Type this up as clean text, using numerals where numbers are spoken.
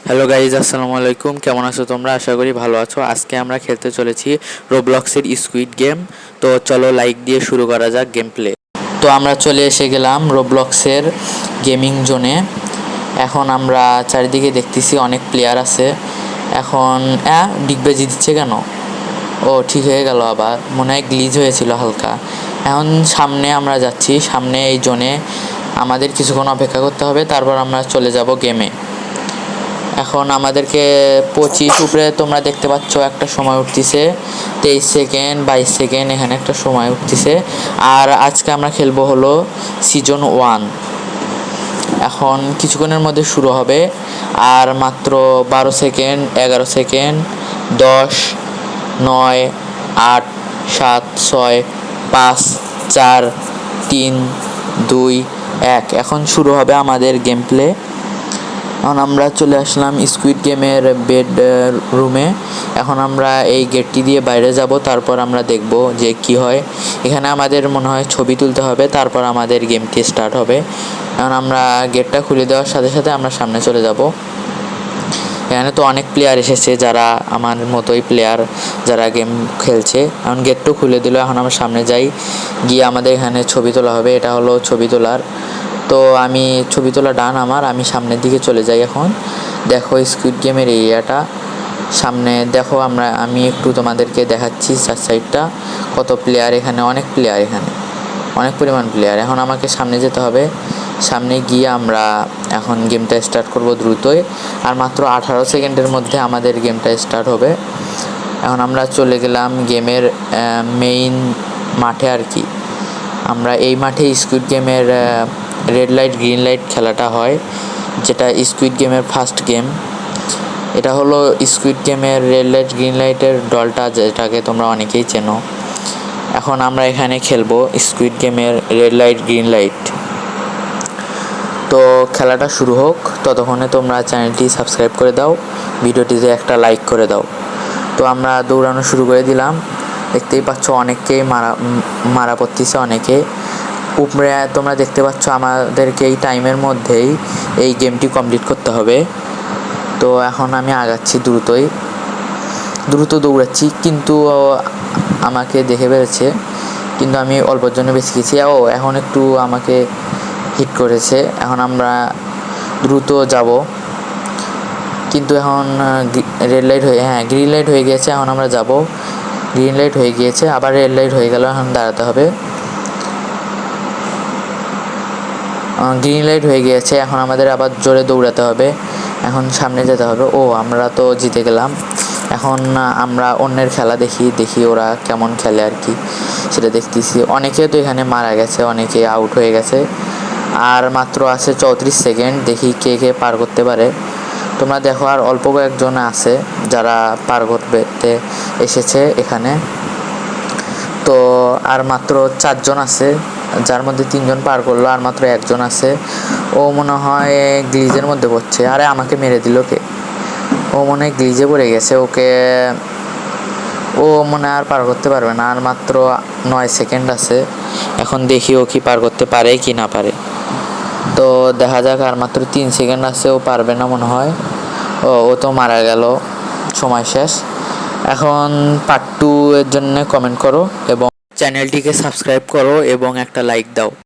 Hello guys, আসসালামু আলাইকুম। কেমন আছো তোমরা? আশা করি ভালো আছো। আজকে আমরা খেলতে চলেছি রোবলক্সের স্কুইড গেম। তো চলো লাইক দিয়ে শুরু করা যাক গেম প্লে। তো আমরা চলে এসে গেলাম রোবলক্সের গেমিং জোনে। এখন আমরা চারিদিকে দেখতেছি অনেক প্লেয়ার আছে। এখন ডিগবাজি দিচ্ছে কেন? ও ঠিক হয়ে গেল, আবার মনে হয় গ্লিচ হয়েছিল হালকা। এখন সামনে আমরা যাচ্ছি, সামনে এই জোনে আমাদের কিছুক্ষণ অপেক্ষা করতে হবে, তারপর আমরা চলে যাব গেমে। এখন আমাদেরকে 25 উপরে তোমরা দেখতে পাচ্ছ একটা সময় উঠতেছে, 23 সেকেন্ড 22 সেকেন্ড এখানে একটা সময় উঠতেছে। আর আজকে আমরা খেলবো হলো সিজন 1। এখন কিছুক্ষণের মধ্যে শুরু হবে। আর মাত্র 12 সেকেন্ড, 11 সেকেন্ড, 10, 9, 8, 7, 6, 5, 4, 3, 2, 1। এখন শুরু হবে আমাদের গেম প্লে। এখন আমরা চলে আসলাম স্কুইড গেমের বেড রুমে। এখন আমরা এই গেটটি দিয়ে বাইরে যাব, তারপর আমরা দেখব যে কি হয়। এখানে আমাদের মনে হয় ছবি তুলতে হবে, তারপর আমাদের গেমটি স্টার্ট হবে। এখন আমরা গেটটা খুলে দেওয়ার সাথে সাথে আমরা সামনে চলে যাব। এখানে তো অনেক প্লেয়ার এসেছে, যারা আমার মতোই প্লেয়ার, যারা গেম খেলছে। এখন গেটটা খুলে দিল। এখন আমরা সামনে যাই, গিয়ে আমাদের এখানে ছবি তোলা হবে। এটা হলো ছবি তোলার। তো আমি ছবি তোলা ডান আমার, আমি সামনের দিকে চলে যাই। এখন দেখো স্কুইড গেমের এরিয়াটা সামনে দেখো। আমি একটু তোমাদেরকে দেখাচ্ছি চার সাইডটা কত প্লেয়ার। এখানে অনেক প্লেয়ার, এখানে অনেক পরিমাণ প্লেয়ার। এখন আমাকে সামনে যেতে হবে। সামনে গিয়ে আমরা এখন গেমটা স্টার্ট করব দ্রুতই। আর মাত্র 18 সেকেন্ডের মধ্যে আমাদের গেমটা স্টার্ট হবে। এখন আমরা চলে গেলাম গেমের মেইন মাঠে আর কি। আমরা এই মাঠে স্কুইড গেমের রেড লাইট গ্রিন লাইট খেলাটা হয়, যেটা স্কুইড গেমের ফার্স্ট গেম। এটা হলো স্কুইড গেমের রেড লাইট গ্রিন লাইটের দলটা, যেটাকে তোমরা অনেকেই চেনো। এখন আমরা এখানে খেলবো স্কুইড গেমের রেড লাইট গ্রিন লাইট। তো খেলাটা শুরু হোক, ততক্ষণে তোমরা চ্যানেলটি সাবস্ক্রাইব করে দাও, ভিডিওটিতে একটা লাইক করে দাও। তো আমরা দৌড়ানো শুরু করে দিলাম। দেখতেই পাচ্ছ অনেককেই মারা পড়তেছে অনেকে। উপরে তোমরা দেখতে পাচ্ছ আমাদেরকে এই টাইমের মধ্যেই এই গেমটি কমপ্লিট করতে হবে। তো এখন আমি আগাচ্ছি দ্রুত দৌড়াচ্ছি, কিন্তু আমাকে দেখে ফেলেছে, কিন্তু আমি অল্পর জন্য বেঁচে গেছি। এখন একটু আমাকে হিট করেছে। এখন আমরা দ্রুত যাব, কিন্তু এখন রেড লাইট গ্রিন লাইট হয়ে গিয়েছে। এখন আমরা যাব, গ্রিন লাইট হয়ে গিয়েছে, আবার রেড লাইট হয়ে গেল। এখন দাঁড়াতে হবে। গ্রিন লাইট হয়ে গিয়েছে, এখন আমাদের আবার জোরে দৌড়াতে হবে। এখন সামনে যেতে হবে। আমরা তো জিতে গেলাম। এখন আমরা অন্যের খেলা দেখি ওরা কেমন খেলে আর কি, সেটা দেখতেছি। অনেকে তো এখানে মারা গেছে, অনেকে আউট হয়ে গেছে। আর মাত্র আছে 34 সেকেন্ড, দেখি কে কে পার করতে পারে। তোমরা দেখো আর অল্প কয়েকজন আছে যারা পার করতে এসেছে এখানে। তো আর মাত্র 4 জন আছে, যার মধ্যে 3 জন পার করলো, আর মাত্র 1 জন আছে। ও মনে হয় গ্লিজের মধ্যে পড়ছে। আরে আমাকে মেরে দিল কে? ও মনে হয় গ্লিজে পড়ে গেছে। ও মনে আর পার করতে পারবে না। আর মাত্র 9 সেকেন্ড আছে। এখন দেখি ও কি পার করতে পারে কি না পারে। তো দেখা যাক। আর মাত্র 3 সেকেন্ড আছে, ও পারবে না মনে হয়। ও তো মারা গেল, সময় শেষ। এখন পার্ট 2 এর জন্য কমেন্ট করো এবং চ্যানেলটিকে সাবস্ক্রাইব করো এবং একটা লাইক দাও।